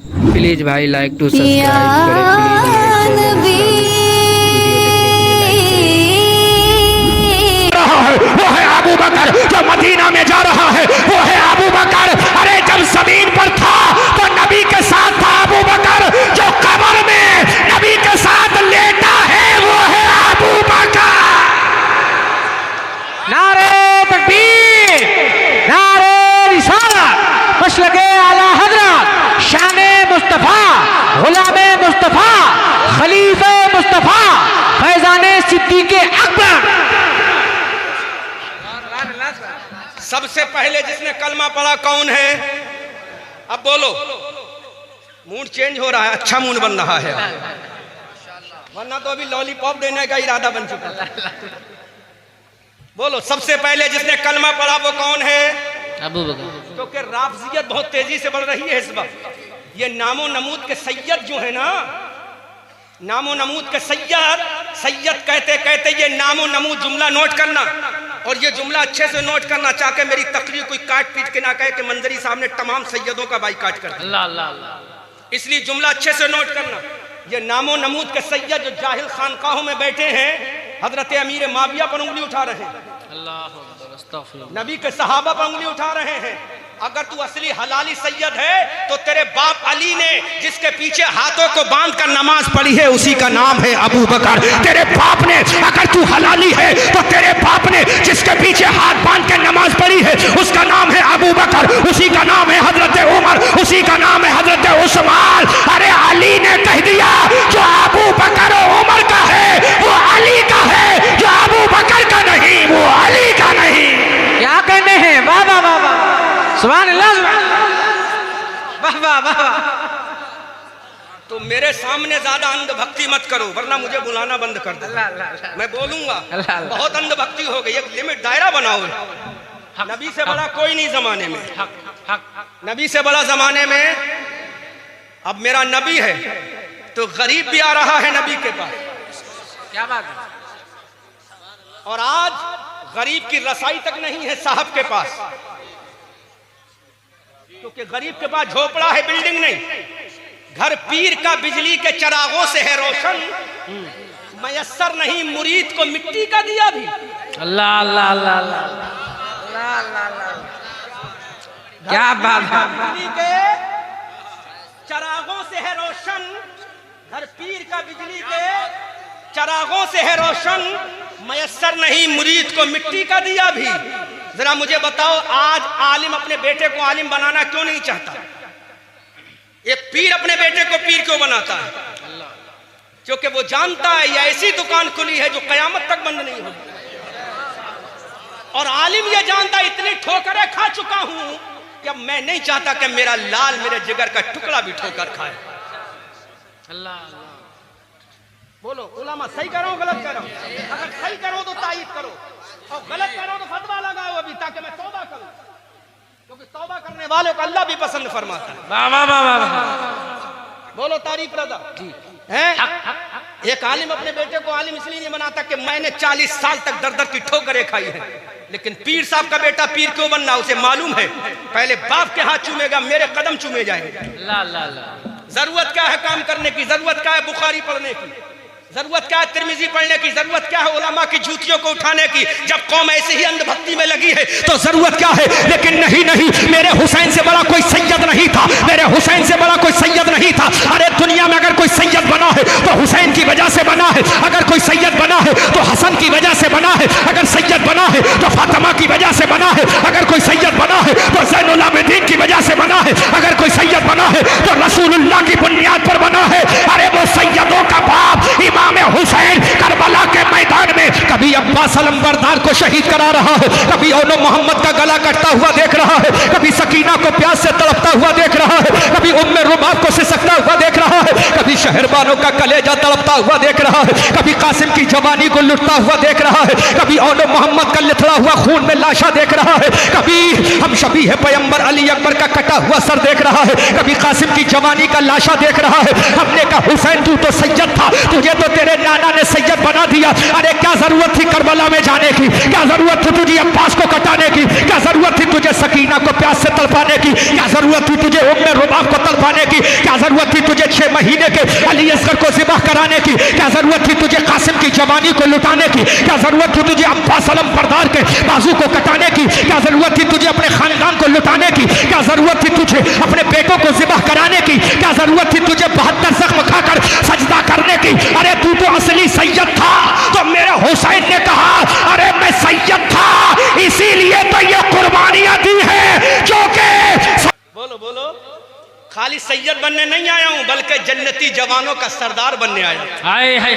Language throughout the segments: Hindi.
प्लीज भाई लाइक टू सब्सक्राइब करें प्लीज। वो है अबू बकर जो मदीना में जा रहा है, वो है अबू बकर। अरे जब जमीन पर था तो नबी के साथ था अबू बकर, जो कब्र में नबी के साथ लेटा है वो है अबू बकर। नारे तकबीर, नारे रिसालत, मसलके आला हजरत, शाने मुस्तफा, गुलामे मुस्तफा, खलीफे मुस्तफा, फैजाने सिद्दीक़े अकबर। सबसे पहले जिसने कलमा पढ़ा कौन है? अब बोलो। मूड चेंज हो रहा है, अच्छा मूड बन रहा है, वरना तो अभी लॉलीपॉप देने का इरादा बन चुका है। बोलो, सबसे पहले जिसने कलमा पढ़ा वो कौन है? अबू बकर। क्योंकि राफजियत बहुत तेजी से बढ़ रही है इस वक्त। ये नामो नमूद के सैयद जो है ना, नामो नमूद के सैयद कहते कहते ये नामो नमूद जुमला नोट करना, और ये जुमला अच्छे से नोट करना, चाहे मेरी तकरीर कोई काट पीट के ना कहे कि मंजरी साहब ने तमाम सैयदों का बाइकाट कर दिया। अल्लाह अल्लाह अल्लाह। इसलिए जुमला अच्छे से नोट करना। ये नामो नमूद के सैयद जो जाहिल खानकाहों में बैठे हैं, हजरत अमीर माविया पर उंगली उठा रहे हैं, नबी के सहाबा पर उंगली उठा रहे हैं। अगर तू असली हलाली सैयद है तो तेरे बाप अली ने जिसके पीछे हाथों को बांध कर नमाज पढ़ी है उसी का नाम है अबू बकर। तेरे बाप ने, अगर तू हलाली है तो तेरे बाप ने जिसके पीछे हाथ बांध के नमाज पढ़ी है उसका नाम है अबू बकर, उसी का नाम है हजरत उमर, उसी का नाम है हजरत उस्मान। अरे अली ने कह दिया जो अबू बकर उमर का है वो अली का है, जो अबू बकर का नहीं वो अली का नहीं। क्या कहने हैं? वाह वाह वाह वाह, सुभान अल्लाह, वाह वाह वाह। तो मेरे सामने ज्यादा अंधभक्ति मत करो वरना मुझे बुलाना बंद कर दो। मैं बोलूंगा बहुत अंधभक्ति हो गई, एक लिमिट दायरा बनाओ। नबी से बड़ा कोई नहीं जमाने में, नबी से बड़ा जमाने में। अब मेरा नबी है तो गरीब भी आ रहा है नबी के पास, क्या बात है। और आज गरीब की रसाई तक नहीं है साहब के पास, क्योंकि गरीब के पास झोपड़ा है, बिल्डिंग नहीं। घर पीर का बिजली के चरागों से है रोशन, मयस्सर नहीं मुरीद को मिट्टी का दिया भी। अल्लाह अल्लाह अल्लाह अल्लाह, क्या बात है। बिजली के चरागों से है रोशन, घर पीर का बिजली के चरागों से है रोशन, मयस्सर नहीं मुरीद को मिट्टी का दिया भी। जरा मुझे बताओ, आज आलिम अपने बेटे को आलिम बनाना क्यों नहीं चाहता? एक पीर अपने बेटे को पीर क्यों बनाता है? क्योंकि वो जानता है ये ऐसी दुकान खुली है जो कयामत तक बंद नहीं होगी। और आलिम ये जानता है इतनी ठोकरें खा चुका हूं कि अब मैं नहीं चाहता कि मेरा लाल मेरे जिगर का टुकड़ा भी ठोकर खाए। अल्लाह बोलो उलमा, सही करो गलत करो? अगर सही करो तो तारीफ करो, और गलत करो तो फतवा लगाओ अभी, ताकि मैं तौबा करूं, क्योंकि तौबा करने वालों को अल्लाह भी पसंद फरमाता है। वाह वाह वाह वाह। बोलो तारीफ रजा है। एक आलिम अपने बेटे को आलिम इसलिए नहीं बनाता कि मैंने 40 साल तक दर दर की ठोकरें खाई है, लेकिन पीर साहब का बेटा पीर क्यों बनना उसे मालूम है। पहले बाप के हाथ चूमेगा, मेरे कदम चूमे जाएंगे। अल्लाह अल्लाह अल्लाह। जरूरत क्या है काम करने की? जरूरत क्या है बुखारी पढ़ने की? जरूरत क्या है तिरमिजी पढ़ने की? जरूरत क्या है उलमा की जूतियों को उठाने की? जब कौम ऐसे ही अंधभक्ति में लगी है तो जरूरत क्या है? लेकिन नहीं नहीं, मेरे हुसैन से बड़ा कोई सैयद नहीं था, मेरे हुसैन से बड़ा कोई सैयद नहीं था। अरे दुनिया में अगर कोई सैयद बना है तो हुसैन की वजह से बना है, अगर कोई सैयद बना है तो हसन की वजह से बना है, अगर सैयद बना है तो फातिमा की वजह से बना है, अगर कोई सैयद बना है तो ज़ैनुल आबिदीन की वजह से बना है, अगर कोई सैयद बना है तो रसूलुल्लाह की बुनियाद पर बना है। अरे वो सैयदों का बाप इमाम हुसैन करबला के मैदान में कभी अब्बास अलंबरदार को शहीद करा रहा है, कभी ओनो मोहम्मद का गला कटता हुआ देख रहा है, कभी सकीना को प्यास से तड़पता हुआ देख रहा है, कभी उम्मे रुबाब को सिसकता हुआ देख रहा है, कभी शहरबानों का कलेजा तड़पता हुआ देख रहा है, कभी कासिम की जवानी को लुटता हुआ देख रहा है, कभी ओनो मोहम्मद का लिथड़ा हुआ खून में लाशा देख रहा है, कभी हम शबी है पैगंबर अली अकबर का कटा हुआ सर देख रहा है, कभी कासिम की जवानी का लाशा देख रहा है। हमने कहा हुसैन तू तो सैयद था, तुझे तो तेरे नाना ने सैयद बना दिया। अरे क्या जरूरत थी करबला में जाने की? क्या जरूरत थी तुझे अब्बास को कटाने की? क्या जरूरत थी तुझे सकीना को प्यास से तड़पाने की? क्या जरूरत थी तुझे उम्मे रुबाब को तड़पाने की? क्या जरूरत थी तुझे 6 महीने के अली असगर को ज़िबह कराने की? क्या जरूरत थी तुझे कासिम की जवानी को लुटाने की? क्या जरूरत थी तुझे अब्बास अलम बरदार के बाजू को कटाने की? क्या जरूरत थी तुझे अपने खानदान को लुटाने की? क्या जरूरत थी तुझे अपने बेटों को ज़िबह कराने की? क्या जरूरत थी तुझे 72 जख्म खाकर सजदा करने की? अरे तू तो असली सैयद था। तो मेरे हुसैन ने कहा अरे मैं सैयद था, इसीलिए तो ये कुर्बानियां दी है जो कि बोलो बोलो खाली सैयद बनने नहीं आया हूं, बल्कि जन्नती जवानों का सरदार बनने आया हूं। हाय हाय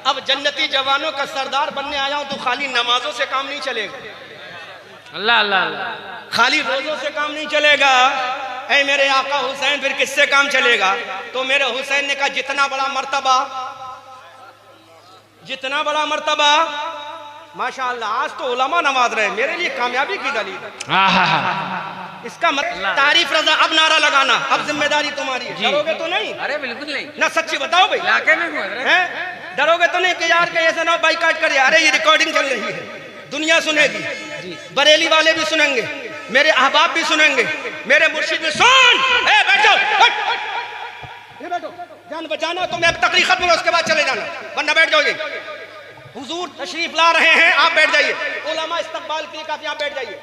अब जन्नती जवानों का सरदार बनने आया हूं तो खाली नमाजों से काम नहीं चलेगा, अल्लाह अल्लाह अल्लाह, खाली रोजों से काम नहीं चलेगा। ऐ मेरे आका हुसैन फिर किससे काम चलेगा? तो मेरे हुसैन ने कहा जितना बड़ा मर्तबा माशाअल्लाह। आज तो उलमा नमाज रहे, मेरे लिए कामयाबी की दलील है। इसका मतलब तारीफ रजा। अब नारा लगाना, अब जिम्मेदारी तुम्हारी है। डरोगे तो नहीं? अरे बिल्कुल नहीं ना, सच्ची बताओ भाई, इलाके में हूँ हैं? डरोगे तो नहीं कि यार ऐसा ना बाइकाट कर? अरे ये रिकॉर्डिंग चल रही है, दुनिया सुनेगी, बरेली वाले भी सुनेंगे, मेरे अहबाब भी सुनेंगे, मेरे मुर्शिद भी सुन। बैठो बैठो, जान बचाना तो मैं तकरीर खत्म हो उसके बाद चले जाना, वरना बैठ जाओगे। हुजूर तशरीफ ला रहे हैं, आप बैठ जाइए। उलमा इस्तकबाल के लिए काफी, आप बैठ जाइए,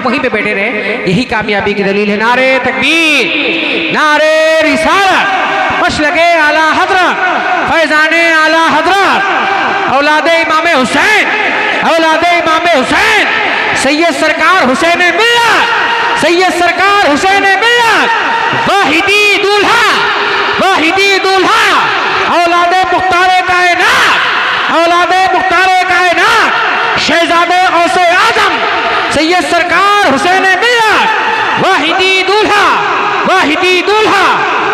वहीं पे बैठे रहे, यही कामयाबी की दलील है। नारे तकबीर, नारे रिसालत, मशलके आला हजरत, फैजाने आला हजरत, औलादे इमाम हुसैन, औलादे इमाम हुसैन, सैयद सरकार हुसैन मिल्लत, सैयद सरकार हुसैन मिल्लत, वाहिदी दूल्हा, वाहिदी दूल्हा, औलादे मुख्तारे कायनात, औलादे मुख्तारे कायनात, शहजादे गौसे आजम, सैयद सरकार हुसैन मिल्लत, वाहिदी दूल्हा, वाहिदी दूल्हा।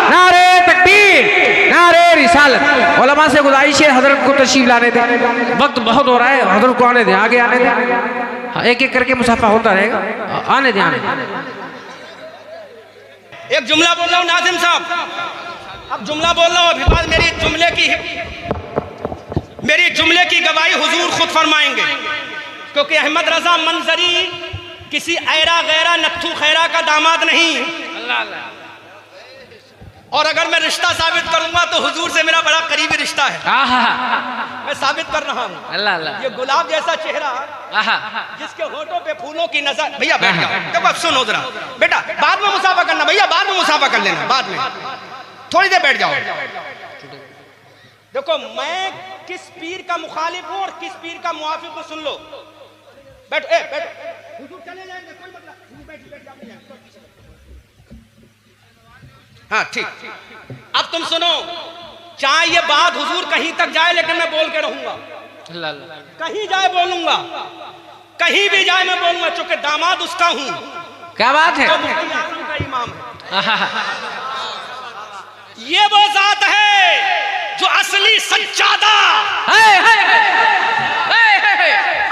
नारे तकबीर, नारे रिसालत। उलमा से गुजारिश है हजरत को तशरीफ लाने दें, वक्त बहुत हो रहा है, हजरत को आने दें, आगे आने दें, एक एक करके मुसाफा होता रहेगा, आने दें आने दें। एक जुमला बोल रहा हूँ नाजिम साहब, अब जुमला बोल रहा हूँ, अभी बाद मेरी जुमले की गवाही हुजूर खुद फरमाएंगे, क्योंकि अहमद रजा मंजरी किसी ऐरा गैरा नत्थू खैरा का दामाद नहीं। अल्लाह अल्लाह। और अगर मैं रिश्ता साबित करूंगा तो हुजूर से मेरा बड़ा करीबी रिश्ता है, मैं साबित कर रहा हूँ। अल्लाह अल्लाह। ये गुलाब जैसा चेहरा जिसके होठों पे फूलों की नजर। भैया बैठ जाओ, देखो अब सुनो जरा बेटा, बाद में मुसाफा करना भैया, बाद में मुसाफा कर लेना, बाद में थोड़ी देर बैठ जाओ। देखो मैं किस पीर का मुखालिफ हूँ और किस पीर का मुआफिक हूँ, सुन लो। बैठो बैठो, हुजूर चले जाएंगे, कोई मतलब बैठ जाओ। हाँ ठीक, अब तुम सुनो, चाहे ये बात हुजूर कहीं तक जाए लेकिन मैं बोल के रहूंगा, कहीं जाए बोलूंगा, कहीं भी जाए मैं बोलूंगा, चूंकि दामाद उसका हूं। क्या बात है? तो मुफ्ती आजम का इमाम है। ये वो जात है जो असली सज्जादा,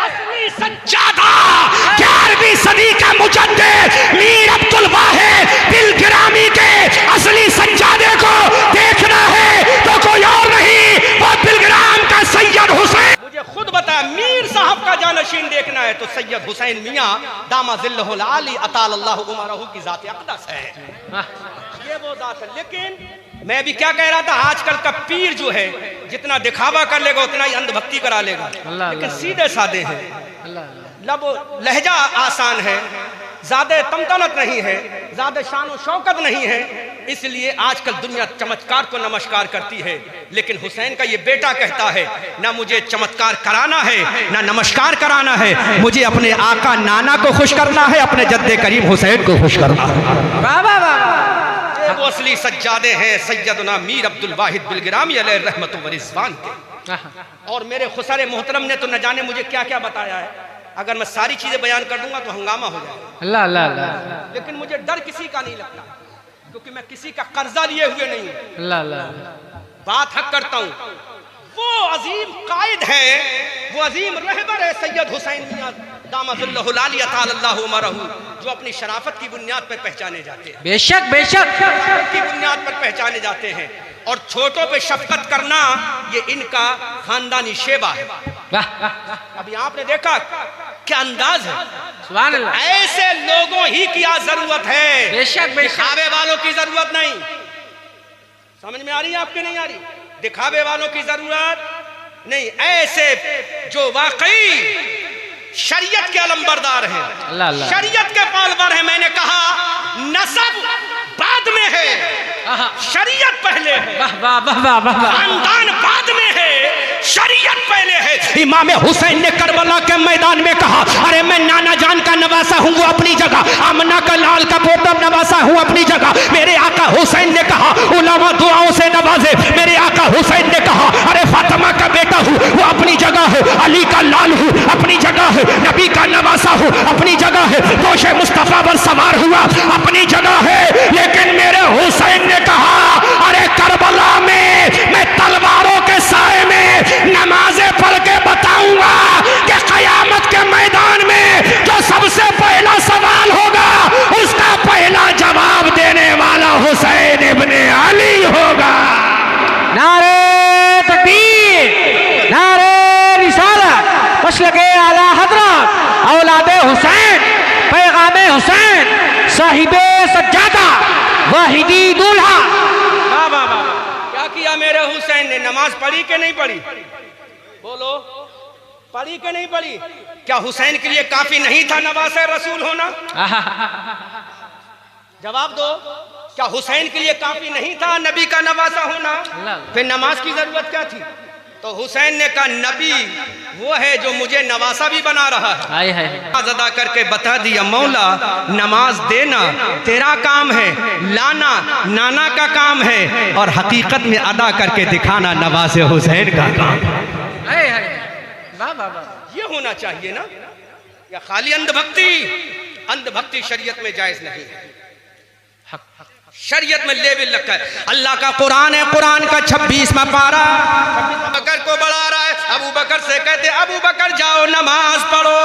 असली सज्जादा, 11वीं सदी का मुजद्दिद मीर अब्दुल वाहिद दिलगिरामी के असली सज्जादे को देखना है तो कोई और नहीं, वो दिलगिराम का सैयद हुसैन। मुझे खुद बता, मीर साहब का जानशीन देखना है तो सैयद हुसैन मियां दामा जिल्लहुल आली अतालल्लाहु उमरहु की जात अक़दस है। ये वो जात है। लेकिन मैं भी क्या कह रहा था, आजकल का पीर जो है जितना दिखावा कर लेगा उतना ही अंधभक्ति करा लेगा, लेकिन सीधे साधे हैं, लब लहजा आसान है, ज्यादा तमतनत नहीं है, ज्यादा शान और शौकत नहीं है, इसलिए आजकल दुनिया चमत्कार को नमस्कार करती है। लेकिन हुसैन का ये बेटा कहता है, ना मुझे चमत्कार कराना है ना नमस्कार कराना है, मुझे अपने आका नाना को खुश करना है, अपने जद्दे करीम हुसैन को खुश करना है। वो असली सज्जादे हैं सैयदना मीर अब्दुल वाहिद बिलगिरामी अलैहि रहमतु व रिज़वान के। और मेरे खुसरे मोहतरम ने तो न जाने मुझे क्या क्या बताया है, अगर मैं सारी चीजें बयान कर दूंगा तो हंगामा हो जाएगा। अल्लाह अल्लाह अल्लाह। लेकिन मुझे डर किसी का नहीं लगता, क्योंकि मैं किसी का कर्जा लिए हुए नहीं हूँ। अल्लाह अल्लाह। बात हक करता हूँ। वो अजीम कायद है, वो अजीम रहबर है सैयद हुसैन मियां दामजुल्लाहुल आली अतालल्लाहु उमरहु, जो अपनी शराफत की बुनियाद पर पहचाने जाते हैं। बेशक बेशक की बुनियाद पर पहचाने जाते हैं। और छोटों पे शफकत करना ये इनका खानदानी शेबा है। अभी आपने देखा क्या अंदाज है। सुभान अल्लाह। ऐसे लोगों ही की आज जरूरत है, बेशक बेशक। दिखावे वालों की जरूरत नहीं। समझ में आ रही है आपके? नहीं आ रही? दिखावे वालों की जरूरत नहीं, ऐसे जो वाकई शरीयत के अलंबरदार हैं, अल्लाह अल्लाह। शरीयत के पालवर हैं। मैंने कहा नसब बाद में है, शरीयत पहले है। वाह वाह वाह वाह वाह। खानदान बाद में है, शरीयत पहले है। इमाम हुसैन ने करबला के मैदान में कहा, अरे मैं नाना जान का नवासा हूँ वो अपनी जगह, आमना का लाल का पोता नवासा हूँ अपनी जगह। मेरे आका हुसैन ने कहा उलमा दुआओं से नवाजे। मेरे आका हुसैन ने कहा अरे फातिमा का बेटा हूँ वो अपनी जगह है, अली का लाल हूँ अपनी जगह है, नबी का नवासा हूँ अपनी जगह है, दोषे मुस्तफा पर सवार हुआ अपनी जगह है। लेकिन मेरे हुसैन ने कहा अरे करबला में मैं तलवारों के साए में नमाजें पढ़ के बताऊंगा कि कयामत के मैदान में जो सबसे पहला सवाल होगा उसका पहला जवाब देने वाला हुसैन इब्ने अली होगा। नारे तकबीर, नारे रिसालत, मसलके आला हजरत, औलादे हुसैन, पैगामे हुसैन, साहिबे सज्जादा, वाहिदी दूल्हा। क्या किया मेरे हुसैन ने? नमाज पढ़ी कि नहीं पढ़ी? बोलो, पढ़ी कि नहीं पढ़ी? क्या हुसैन के लिए काफी नहीं था नवासे रसूल होना? जवाब दो। क्या हुसैन के लिए काफी नहीं था नबी का नवासा होना? फिर नमाज की जरूरत क्या थी? तो हुसैन ने कहा नबी वो है जो मुझे नवासा भी बना रहा है। नमाज अदा करके बता दिया मौला नमाज देना तेरा काम है, लाना नाना का काम है, और हकीकत में अदा करके दिखाना नवाज हुसैन का काम है। ये होना चाहिए ना, या खाली अंधभक्ति? अंधभक्ति शरीयत में जायज नहीं है। शरीयत में लेवल रखा है। अल्लाह का कुरान है, कुरान का 26वां पारा अबू बकर को बढ़ा रहा है। अबू बकर से कहते अबू बकर जाओ नमाज पढ़ो,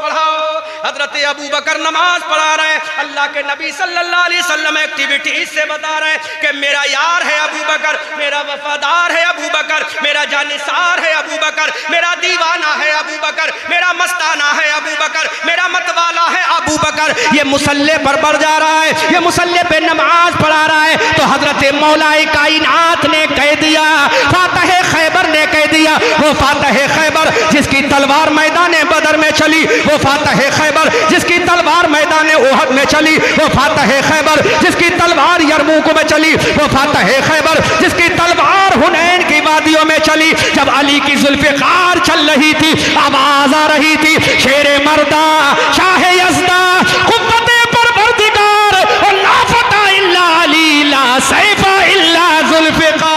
पढ़ाओ। हजरत अबू बकर नमाज पढ़ा रहे हैं। अल्लाह के नबी सल्लल्लाहु अलैहि वसल्लम एक्टिविटी इससे बता रहे हैं कि मेरा यार है अबू बकर, मेरा वफादार है अबू बकर, मेरा जानिसार है अबू बकर, मेरा दीवाना है अबू बकर, मेरा मस्ताना है अबू बकर, मेरा मतवाला है अबू बकर। ये मुसल्ले पर बढ़ जा रहा है, ये मुसल्ले पे नमाज पढ़ा रहा है। तो हजरत मौलाए कायनात ने कह दिया, फातह खैबर ने कह दिया, वो फातह खैबर जिसकी तलवार मैदान बदर में चली, वो फातह खैबर जिसकी तलवार मैदान ओहद में चली, वो फातह खैबर जिसकी तलवार यरमूक में चली, वो फातह खैबर जिसकी तलवार हुनैन की वादियों में चली। जब अली की जुल्फ़िकार चल रही थी, आवाज आ रही थी शेरे मर्दा शाह यज़दा कुव्वते परवरदिगार और ला फता इल्ला अली ला सैफा इल्ला जुल्फ़िकार।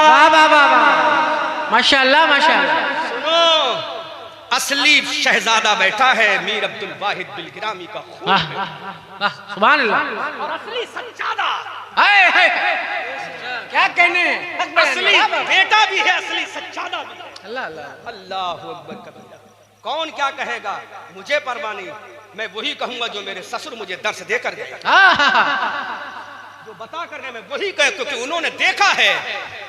वाह वाह वाह वाह, माशाअल्लाह माशाअल्लाह। सुनो, असली शहजादा बैठा है मीर अब्दुल वाहिद बिलगिरामी का खून वाह है। वाह, सुभान अल्लाह। और असली सच्चादा क्या कहने, असली बेटा भी है, असली सच्चादा भी है। अल्लाह अल्लाह। अल्लाहु अकबर कबीरा। कौन क्या कहेगा मुझे परवाह नहीं, मैं वही कहूंगा जो मेरे ससुर मुझे दर्श देकर गए, जो बता कर गए मैं वही कह, क्योंकि उन्होंने देखा है।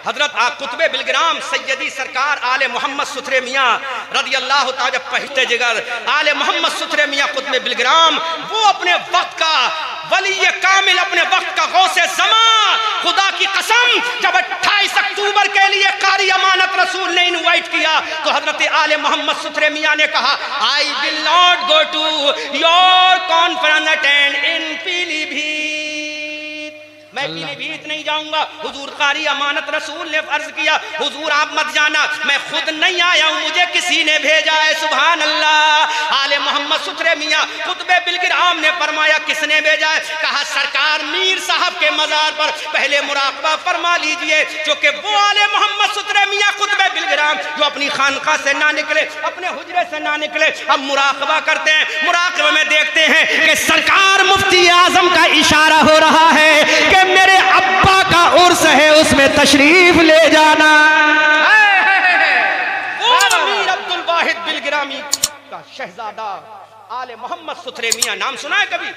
हजरत कुतबे बिलग्राम सैयदी सरकार आले मोहम्मद सुथरे मियाँ रज़ी अल्लाह ताला पहते जिगर आले मोहम्मद सुथरे मियाँ कुतबे बिलग्राम, वो अपने वक्त का वली कामिल, अपने वक्त का गौसे ज़मा, खुदा की कसम जब 28 अक्टूबर के लिए कारी अमानत रसूल ने इनवाइट किया तो हजरत आले मोहम्मद सुथरे मियाँ ने कहा I will not go to your conference attend in Pilibhit, मैं पीलीभीत नहीं जाऊंगा। हुजूर कारी अमानत रसूल ने अर्ज किया हुजूर आप मत जाना, मैं खुद नहीं आया हूं, मुझे किसी ने भेजा है। सुभान अल्लाह। आले मोहम्मद सुथरे मियाँ कुतबे बिलगिराम ने फरमाया किसने भेजा है? कहा सरकार मीर साहब के मजार पर पहले मुराकबा फरमा लीजिए, जो कि वो आले मोहम्मद सुथरे मियाँ कुतबे बिलगिराम जो अपनी खानका से ना निकले, अपने हुजरे से ना निकले, अब मुराकबा करते हैं। मुराकबे में देखते हैं कि सरकार मुफ्ती आजम का इशारा हो रहा है कि मेरे अब्बा का उर्स है उसमें तशरीफ ले जाना। वो मीर अब्दुल वाहिद बिलगिरामी का शहजादा आले मोहम्मद सुथरे मियाँ, नाम सुना है कभी?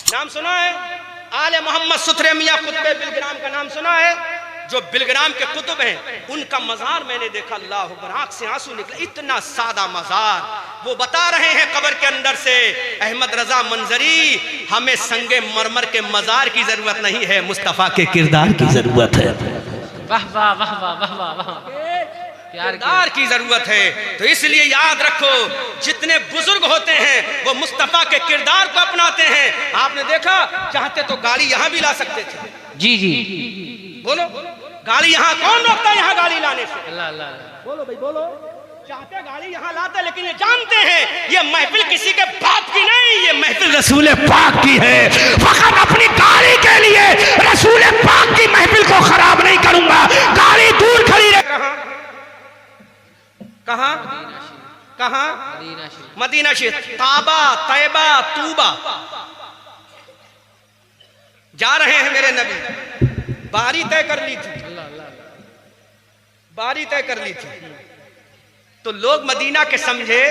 नाम सुना है? आले मोहम्मद सुथरे मियाँ कुतबे बिलगिराम का नाम सुना है? जो बिलग्राम के कुतुब हैं उनका मजार मैंने देखा, अल्लाह अकबर, आंख से आंसू निकले। इतना सादा मजार, वो बता रहे हैं कब्र के अंदर से, अहमद रजा मंजरी, हमें संगे मरमर के मजार की जरूरत नहीं है, मुस्तफा के किरदार की जरूरत है। वाह वाह वाह वाह वाह वाह वाह, किरदार की जरूरत है। तो इसलिए याद रखो, जितने बुजुर्ग होते हैं वो मुस्तफा के किरदार को अपनाते हैं। आपने देखा, चाहते तो गाड़ी यहां भी ला सकते थे। जी जी, बोलो, गाड़ी यहां कौन रोकता है? यहां गाड़ी लाने से अल्लाह अल्लाह, बोलो भाई बोलो। चाहते गाड़ी यहां लाते, लेकिन ये जानते हैं ये महफिल किसी के बाप की नहीं, ये महफिल रसूल पाक की है। फकत अपनी गाड़ी के लिए रसूल पाक की महफिल को खराब नहीं करूंगा। गाड़ी दूर खड़ी रहे। कहां कहां? मदीना शरीफ, ताबा, तैबा, तूबा जा रहे हैं मेरे नबी। बारी तय कर ली थी, बारी तय कर ली थी। तो लोग मदीना के समझे